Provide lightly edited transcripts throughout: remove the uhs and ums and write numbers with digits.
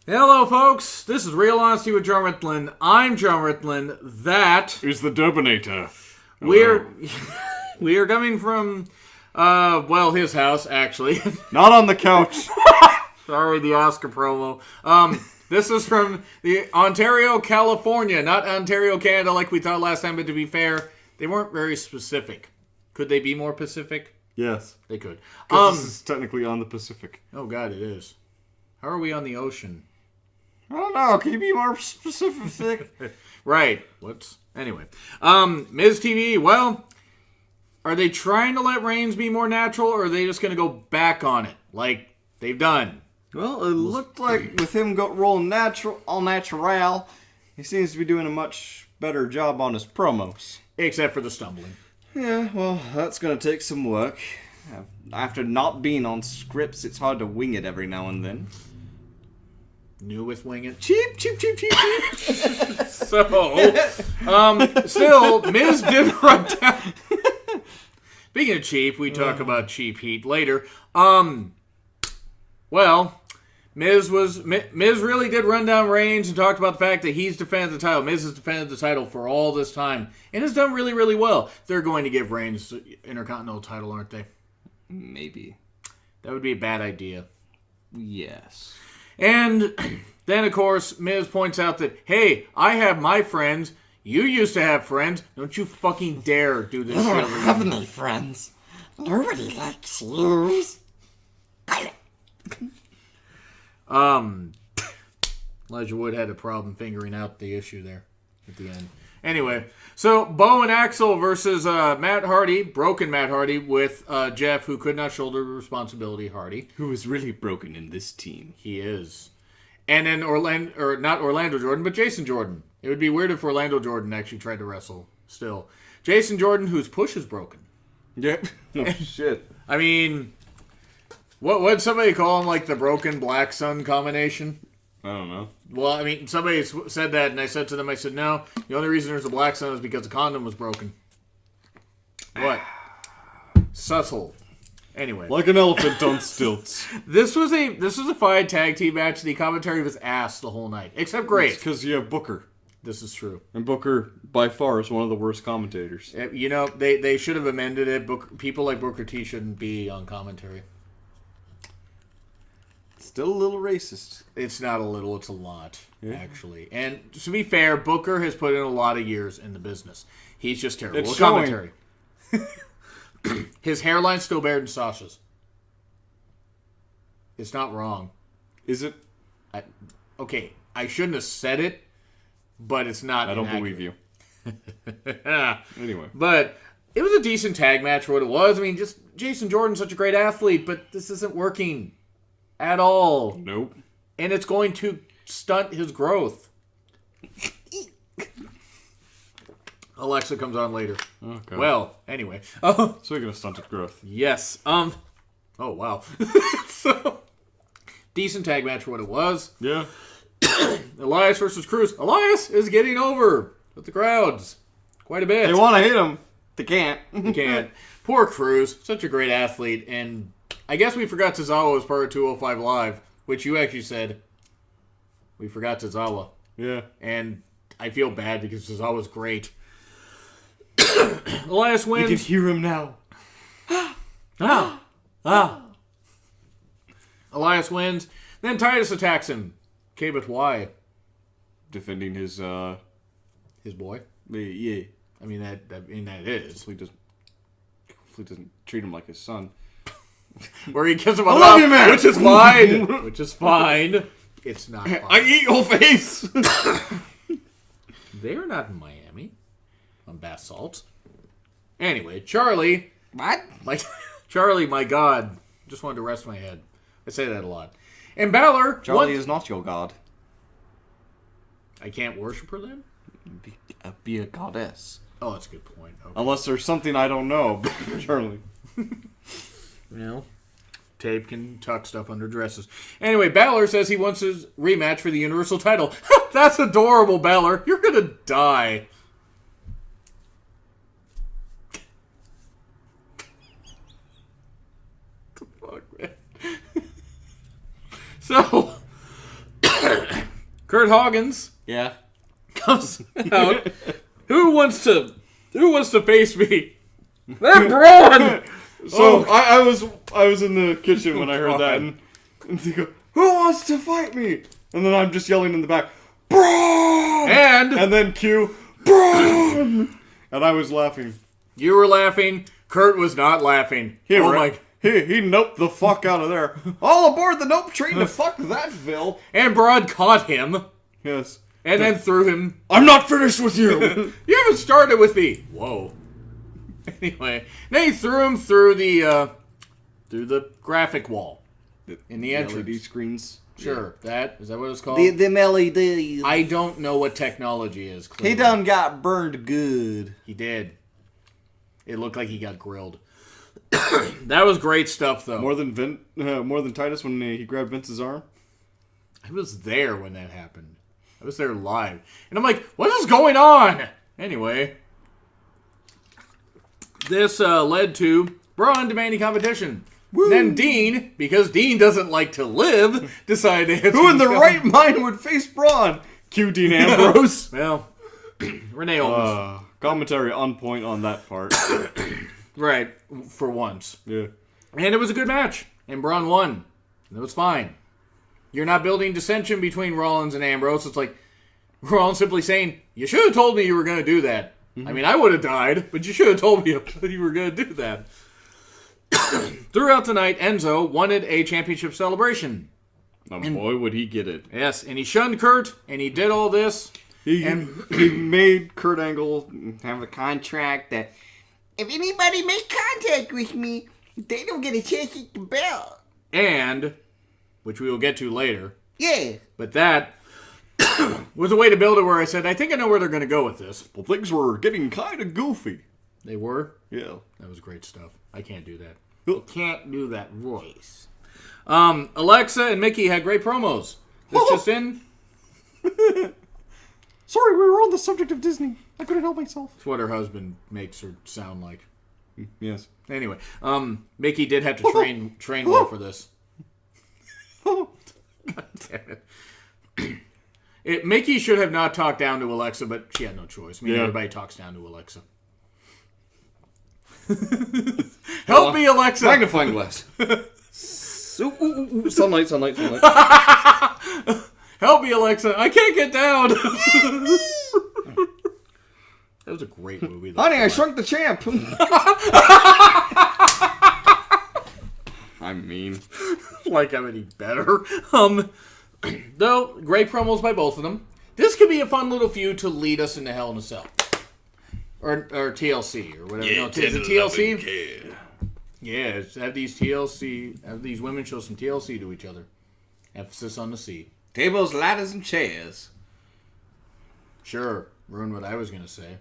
Hello, folks. This is Real Honesty with John Ritlin. I'm John Ritlin. That is the Durbinator. We are coming from, his house, actually. Not on the couch. Sorry, the Oscar promo. This is from the Ontario, California, not Ontario, Canada, like we thought last time. But to be fair, they weren't very specific. Could they be more Pacific? Yes, they could. This is technically on the Pacific. Oh God, it is. How are we on the ocean? I don't know. Can you be more specific? Right. Whoops. Anyway. Miz TV, well, are they trying to let Reigns be more natural, or are they just going to go back on it like they've done? Well, it looked like with him rolling all natural, he seems to be doing a much better job on his promos. Except for the stumbling. Yeah, well, that's going to take some work. After not being on scripts, it's hard to wing it every now and then. New with wing it. Cheap. So, still, Miz did run down. Speaking of cheap, we talk about cheap heat later. Miz really did run down Reigns and talked about the fact that he's defended the title. Miz has defended the title for all this time and has done really, really well. They're going to give Reigns the Intercontinental title, aren't they? Maybe. That would be a bad idea. Yes. And then, of course, Miz points out that, hey, I have my friends. You used to have friends. Don't you fucking dare do this. You don't have any friends. Nobody likes you. Elijah Wood had a problem figuring out the issue there at the end. Anyway, so Bo and Axel versus Matt Hardy, broken Matt Hardy, with Jeff, who could not shoulder responsibility, Hardy. Who is really broken in this team. He is. And then not Orlando Jordan, but Jason Jordan. It would be weird if Orlando Jordan actually tried to wrestle still. Jason Jordan, whose push is broken. Yeah. No shit. I mean, what'd somebody call him, like the broken Black Sun combination? I don't know. Well, I mean, somebody said that, and I said to them, no, the only reason there's a Black Sun is because the condom was broken. What? Subtle. Anyway. Like an elephant on stilts. This was a fine tag team match. The commentary was ass the whole night. Except great. Because you have Booker. This is true. And Booker, by far, is one of the worst commentators. You know, they should have amended it. People like Booker T shouldn't be on commentary. Still a little racist. It's not a little, it's a lot, actually. And to be fair, Booker has put in a lot of years in the business. He's just terrible with commentary. His hairline's still better than Sasha's. It's not wrong. Is it? Okay, I shouldn't have said it, but it's not I don't inaccurate. believe you. Anyway. But it was a decent tag match for what it was. I mean, just Jason Jordan's such a great athlete, but this isn't working at all. Nope. And it's going to stunt his growth. Alexa comes on later. Okay. Well, anyway. Speaking of stunted growth. Yes. Oh, wow. So, decent tag match for what it was. Yeah. Elias versus Cruz. Elias is getting over with the crowds. Quite a bit. They want to hit him. They can't. They can't. Poor Cruz. Such a great athlete. And I guess we forgot Tozawa was part of 205 Live, which you actually said. We forgot Tozawa. Yeah. And I feel bad because Tozawa's great. Elias wins. You can hear him now. Elias wins. Then Titus attacks him. Okay, but why? Defending his boy? Yeah. I mean, that is. Hopefully doesn't treat him like his son. Where he gives him a I love love, you, man! which is fine. Which is fine. It's not fine. I eat your face! They're not in Miami. On bath salts. Anyway, Charlie. What? Charlie, my God. Just wanted to rest my head. I say that a lot. And Balor. Charlie is not your god. I can't worship her then? Be a goddess. Oh, that's a good point. Okay. Unless there's something I don't know about Charlie. Well, Tape can tuck stuff under dresses. Anyway, Balor says he wants his rematch for the Universal title. That's adorable, Balor. You're going to die. What the fuck, man? So, Kurt Hawkins Yeah. comes out. Who wants to face me? That Braun! So I was in the kitchen when I heard that, and they go, "Who wants to fight me?" And then I'm just yelling in the back, "Braun!" And then cue, "Braun!" And I was laughing. You were laughing. Kurt was not laughing. He noped the fuck out of there. All aboard the nope train to fuck that, Phil. And Braun caught him. Yes. And then threw him. I'm not finished with you. You haven't started with me. Whoa. Anyway, then he threw him through the graphic wall in the entrance. LED screens. Sure, that is that what it's called? Them LEDs. I don't know what technology is. Clearly. He done got burned good. He did. It looked like he got grilled. That was great stuff, though. More than Titus when he grabbed Vince's arm. I was there when that happened. I was there live, and I'm like, "What is going on?" Anyway. This led to Braun demanding competition. Woo. Then Dean, because Dean doesn't like to live, decided... Who in the right mind would face Braun? Cue Dean Ambrose. Well, Renee Owens. Commentary on point on that part. Right, for once. Yeah. And it was a good match. And Braun won. And it was fine. You're not building dissension between Rollins and Ambrose. It's like Rollins simply saying, "You should have told me you were going to do that." Mm-hmm. I mean, I would have died, but you should have told me you were going to do that. Throughout the night, Enzo wanted a championship celebration. Boy, would he get it. Yes, and he shunned Kurt, and he did all this. He made Kurt Angle have a contract that If anybody makes contact with me, they don't get a chance to hit the bell. And, which we will get to later. Yeah. But that was a way to build it where I said, I think I know where they're going to go with this. Well, things were getting kind of goofy. They were? Yeah. That was great stuff. I can't do that. You can't do that voice. Alexa and Mickey had great promos. This just in. Sorry, we were on the subject of Disney. I couldn't help myself. It's what her husband makes her sound like. Yes. Anyway, Mickey did have to train well for this. God damn it. Mickey should have not talked down to Alexa, but she had no choice. I mean, everybody talks down to Alexa. Help me, Alexa! Magnifying glass. Sunlight. Help me, Alexa! I can't get down. That was a great movie. Honey, I shrunk the champ. I mean, like I'm any better. Though great promos by both of them. This could be a fun little feud to lead us into Hell in a Cell. Or TLC or whatever. Yeah, no, is it TLC? Yeah, have these women show some TLC to each other. Emphasis on the C. Tables, ladders, and chairs. Sure. Ruin what I was going to say.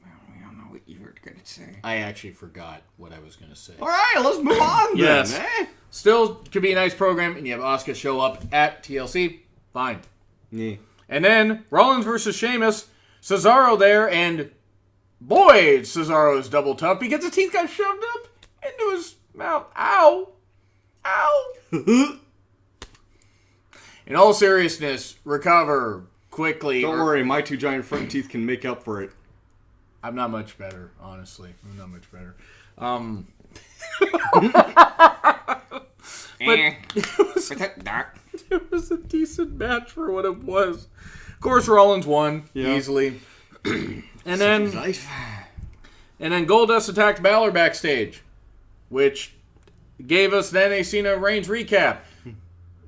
I don't know what you were going to say. I actually forgot what I was going to say. All right, let's move on Yes. then. Eh? Still could be a nice program, and you have Asuka show up at TLC. Fine. Yeah. And then Rollins versus Sheamus. Cesaro there, and boy, Cesaro's double tough because his teeth got shoved up into his mouth. Ow. Ow. In all seriousness, recover quickly. Don't worry, my two giant front teeth can make up for it. I'm not much better, honestly. I'm not much better. But it was a decent match for what it was. Of course, Rollins won easily. And then Goldust attacked Balor backstage, which gave us then a Cena Reigns recap.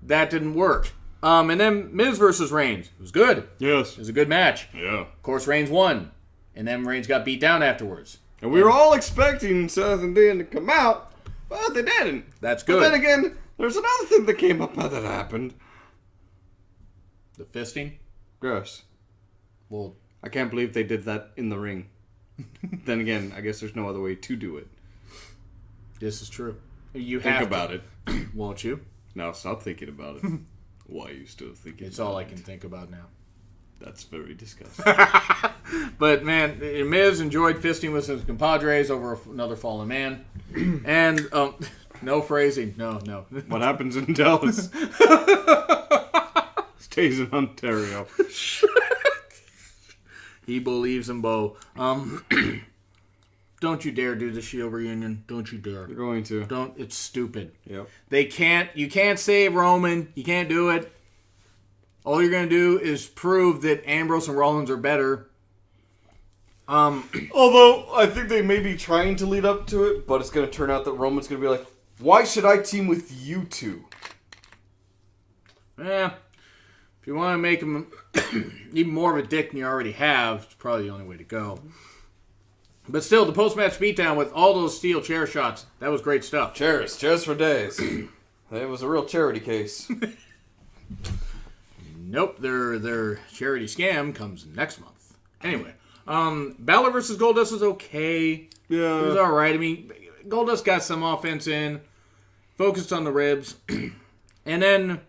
That didn't work. And then Miz versus Reigns. It was good. Yes. It was a good match. Yeah. Of course, Reigns won. And then Reigns got beat down afterwards. And we were all expecting Seth and Dean to come out, but they didn't. That's good. But then again, there's another thing that came up that happened. The fisting? Gross. Well, I can't believe they did that in the ring. Then again, I guess there's no other way to do it. this is true. You Think have about it. Won't you? Now stop thinking about it. Why are you still thinking It's about all I it? can think about now. That's very disgusting. But, man, Miz enjoyed fisting with his compadres over another fallen man. And, no phrasing. No. What happens in Dallas stays in Ontario. He believes in Bo. Don't you dare do the Shield reunion. Don't you dare. You're going to. Don't. It's stupid. Yep. You can't save Roman. You can't do it. All you're going to do is prove that Ambrose and Rollins are better. Although, I think they may be trying to lead up to it, but it's going to turn out that Roman's going to be like, why should I team with you two? Yeah. If you want to make him even more of a dick than you already have, it's probably the only way to go. But still, the post-match beatdown with all those steel chair shots, that was great stuff. Chairs for days. It was a real charity case. Nope, their charity scam comes next month. Anyway, Balor versus Goldust was okay. Yeah. It was alright. I mean, Goldust got some offense in, focused on the ribs, and then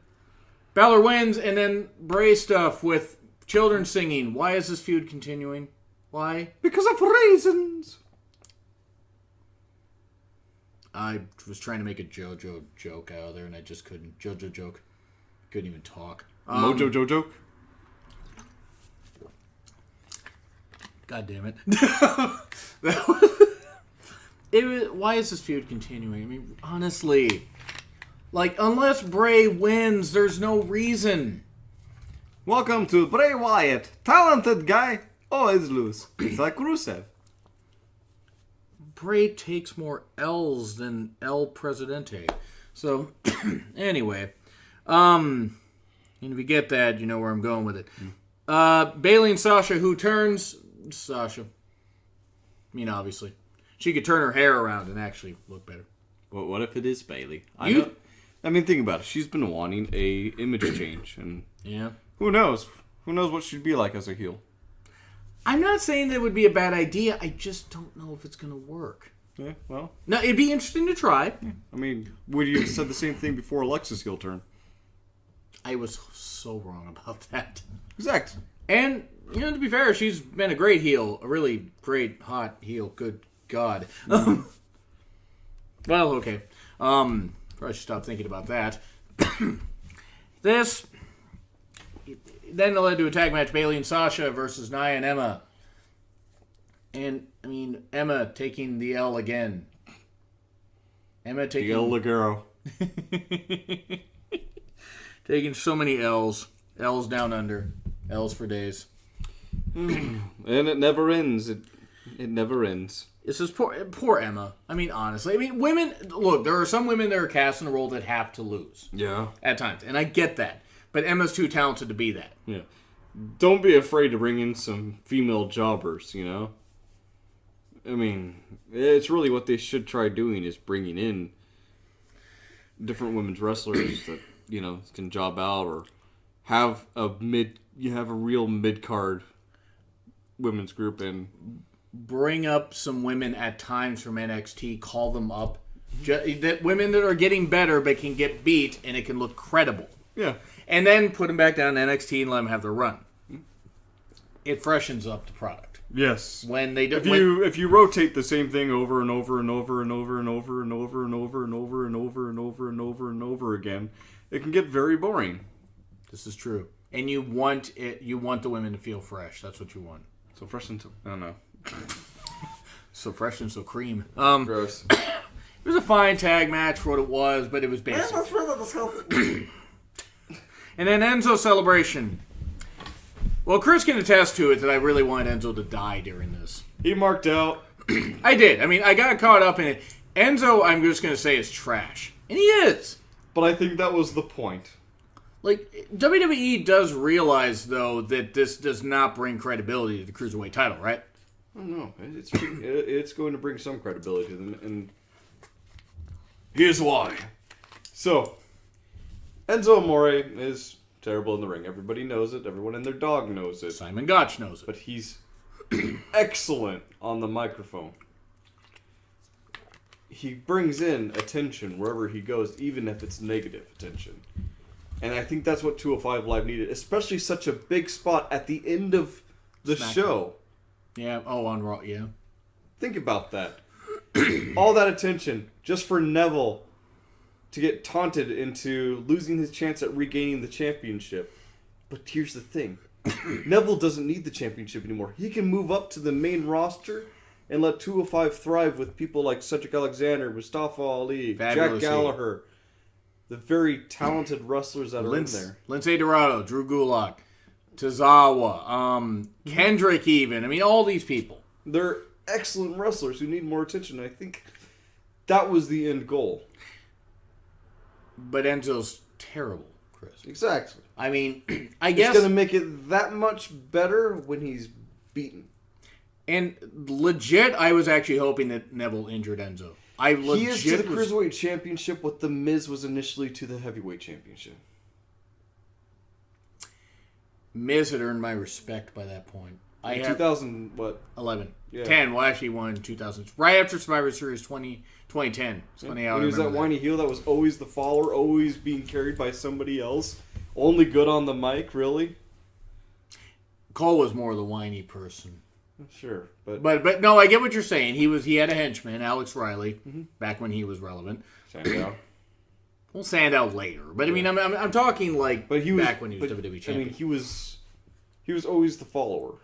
Balor wins, and then Bray stuff with children singing. Why is this feud continuing? Why? Because of reasons. I was trying to make a JoJo joke out of there, and I just couldn't. JoJo joke. Couldn't even talk. Mojo Jojo? God damn it. Why is this feud continuing? I mean, honestly. Like, unless Bray wins, there's no reason. Welcome to Bray Wyatt. Talented guy, always lose. It's like Rusev. Bray takes more L's than El Presidente. So, anyway. And if you get that, you know where I'm going with it. Bayley and Sasha, who turns... Sasha. I mean, obviously. She could turn her hair around and actually look better. Well, what if it is Bayley? I mean, think about it. She's been wanting a image change, and yeah, who knows? Who knows what she'd be like as a heel? I'm not saying that would be a bad idea. I just don't know if it's going to work. Yeah, well, no, it'd be interesting to try. Yeah. I mean, would you have said the same thing before Alexa's heel turn? I was so wrong about that. Exact. And you know, to be fair, she's been a great heel, a really great hot heel. Good God. Well, okay. Probably should stop thinking about that. This then led to a tag match: Bayley and Sasha versus Nia and Emma. And I mean, Emma taking the L again. Emma taking the El Ligero. Taking so many L's. L's down under. L's for days. And it never ends. It never ends. This is poor Emma. I mean, honestly. I mean, women... Look, there are some women that are cast in a role that have to lose. Yeah. At times. And I get that. But Emma's too talented to be that. Yeah. Don't be afraid to bring in some female jobbers, you know? I mean, it's really what they should try doing is bringing in different women's wrestlers that, you know, can job out or have a real mid-card women's group and bring up some women at times from NXT, call them up. That women that are getting better but can get beat and it can look credible. Yeah. And then put them back down to NXT and let them have their run. It freshens up the product. Yes. When they do, if you rotate the same thing over and over and over and over and over and over and over and over and over and over and over and over again, it can get very boring. This is true. And you want the women to feel fresh. That's what you want. So fresh and I don't know. So fresh and so cream. Gross. It was a fine tag match for what it was, but it was basic. And then Enzo celebration. Well, Chris can attest to it that I really wanted Enzo to die during this. He marked out. I did. I mean, I got caught up in it. Enzo, I'm just going to say, is trash. And he is. But I think that was the point. Like, WWE does realize, though, that this does not bring credibility to the Cruiserweight title, right? I don't know. It's going to bring some credibility to them, and here's why. So, Enzo Amore is terrible in the ring. Everybody knows it. Everyone and their dog knows it. Simon Gotch knows it. But he's excellent on the microphone. He brings in attention wherever he goes, even if it's negative attention. And I think that's what 205 Live needed, especially such a big spot at the end of the show. Yeah, on Raw, yeah. Think about that. All that attention just for Neville to get taunted into losing his chance at regaining the championship. But here's the thing. Neville doesn't need the championship anymore. He can move up to the main roster and let 205 thrive with people like Cedric Alexander, Mustafa Ali, Fabulous Jack Gallagher. The very talented wrestlers that are in there. Lince Dorado, Drew Gulak, Tozawa, Kendrick even. I mean, all these people. They're excellent wrestlers who need more attention. I think that was the end goal. But Enzo's terrible, Chris. Exactly. I mean, I guess... It's going to make it that much better when he's beaten. And legit, I was actually hoping that Neville injured Enzo. He is to the Cruiserweight Championship what The Miz was initially to the Heavyweight Championship. Miz had earned my respect by that point. In 2000, what? 11. Yeah. 10. Well, actually, won in 2000. Right after Survivor Series 2010. It's funny how he was that whiny heel that was always the follower, always being carried by somebody else. Only good on the mic, really? Cole was more the whiny person. Sure, but no, I get what you're saying. He had a henchman, Alex Riley, back when he was relevant. Sandow. We'll Sandow later, but I mean, I'm talking like back when he was WWE champion. I mean, he was always the follower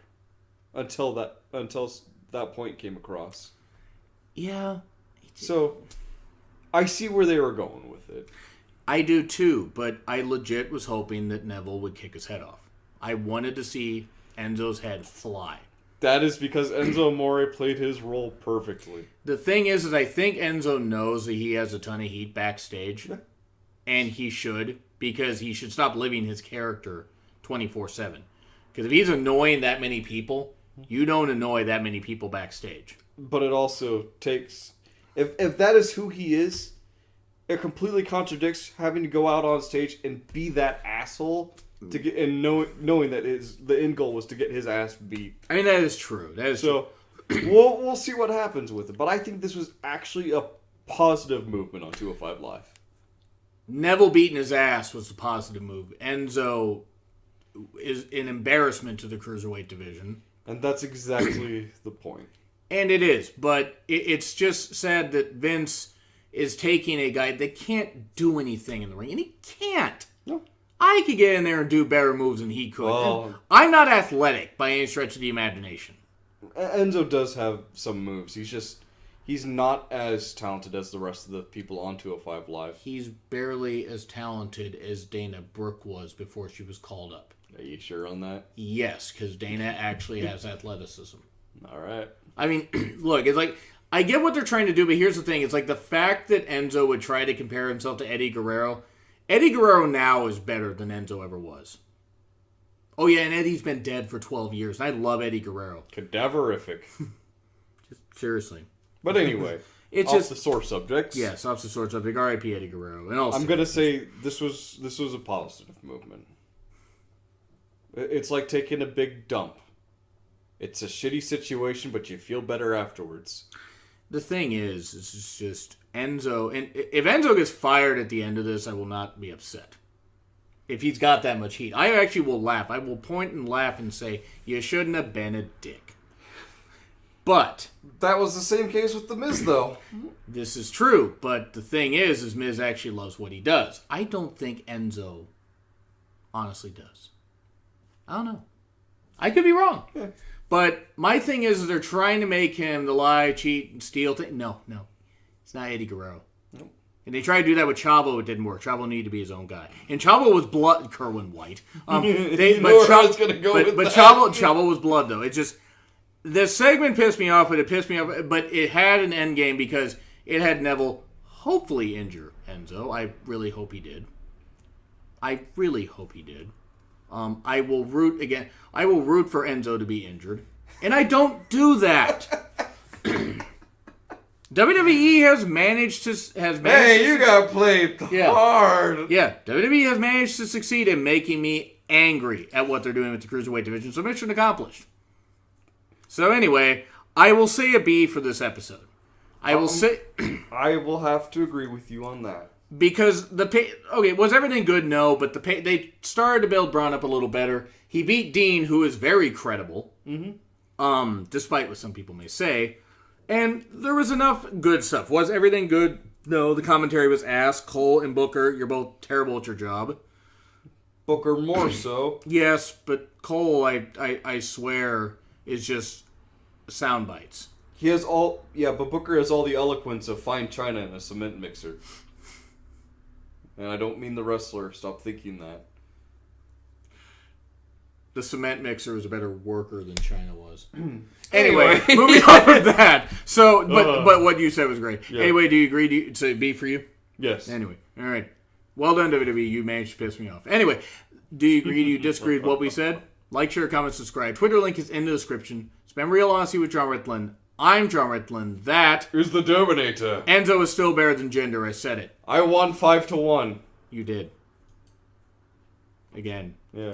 until that point came across. Yeah. So I see where they were going with it. I do too, but I legit was hoping that Neville would kick his head off. I wanted to see Enzo's head fly. That is because Enzo Amore played his role perfectly. The thing is I think Enzo knows that he has a ton of heat backstage, and he should, because he should stop living his character 24/7. Because if he's annoying that many people, you don't annoy that many people backstage. But it also takes... If that is who he is, it completely contradicts having to go out on stage and be that asshole... to get and knowing that the end goal was to get his ass beat. I mean, that is true. We'll see what happens with it. But I think this was actually a positive movement on 205 Live. Neville beating his ass was a positive move. Enzo is an embarrassment to the Cruiserweight division. And that's exactly the point. And it is. But it's just sad that Vince is taking a guy that can't do anything in the ring. And he can't. No. I could get in there and do better moves than he could. Well, I'm not athletic by any stretch of the imagination. Enzo does have some moves. He's not as talented as the rest of the people on 205 Live. He's barely as talented as Dana Brooke was before she was called up. Are you sure on that? Yes, because Dana actually has athleticism. All right. I mean, look, it's like, I get what they're trying to do, but here's the thing. It's like the fact that Enzo would try to compare himself to Eddie Guerrero. Eddie Guerrero now is better than Enzo ever was. Oh, yeah, and Eddie's been dead for 12 years. And I love Eddie Guerrero. Cadaverific. Just seriously. But anyway, it's off the sore subjects. Yes, off the sore subject. R.I.P. Eddie Guerrero. And I'm going to say this was a positive movement. It's like taking a big dump. It's a shitty situation, but you feel better afterwards. The thing is, it's just Enzo, and if Enzo gets fired at the end of this, I will not be upset. If he's got that much heat, I actually will laugh. I will point and laugh and say, you shouldn't have been a dick. But that was the same case with The Miz, though. This is true, but the thing is Miz actually loves what he does. I don't think Enzo honestly does. I don't know. I could be wrong. Yeah. But my thing is they're trying to make him the lie, cheat, and steal thing. No. It's not Eddie Guerrero. Nope. And they tried to do that with Chavo. It didn't work. Chavo needed to be his own guy. And Chavo was blood. Kerwin White. Chavo was blood, though. It just... The segment pissed me off, but it had an end game because it had Neville hopefully injure Enzo. I really hope he did. I will root for Enzo to be injured. And I don't do that. WWE has managed to... Hey, you got played hard. Yeah, WWE has managed to succeed in making me angry at what they're doing with the Cruiserweight division, so mission accomplished. So anyway, I will say a B for this episode. I will have to agree with you on that. Because was everything good? No, but they started to build Braun up a little better. He beat Dean, who is very credible, despite what some people may say. And there was enough good stuff. Was everything good? No, the commentary was ass. Cole and Booker, you're both terrible at your job. Booker more so. Yes, but Cole, I swear, is just sound bites. He has all... Yeah, but Booker has all the eloquence of fine china in a cement mixer. And I don't mean the wrestler. Stop thinking that. The cement mixer was a better worker than China was. Anyway, moving on from that. So, but what you said was great. Yeah. Anyway, do you agree to be for you? Yes. Anyway, all right. Well done, WWE. You managed to piss me off. Anyway, do you agree? Do you disagree with what we said? Like, share, comment, subscribe. Twitter link is in the description. Spend real honesty with John Ritlin. I'm John Ritlin. That is the Dominator. Enzo is still better than gender. I said it. I won 5-1. You did. Again. Yeah.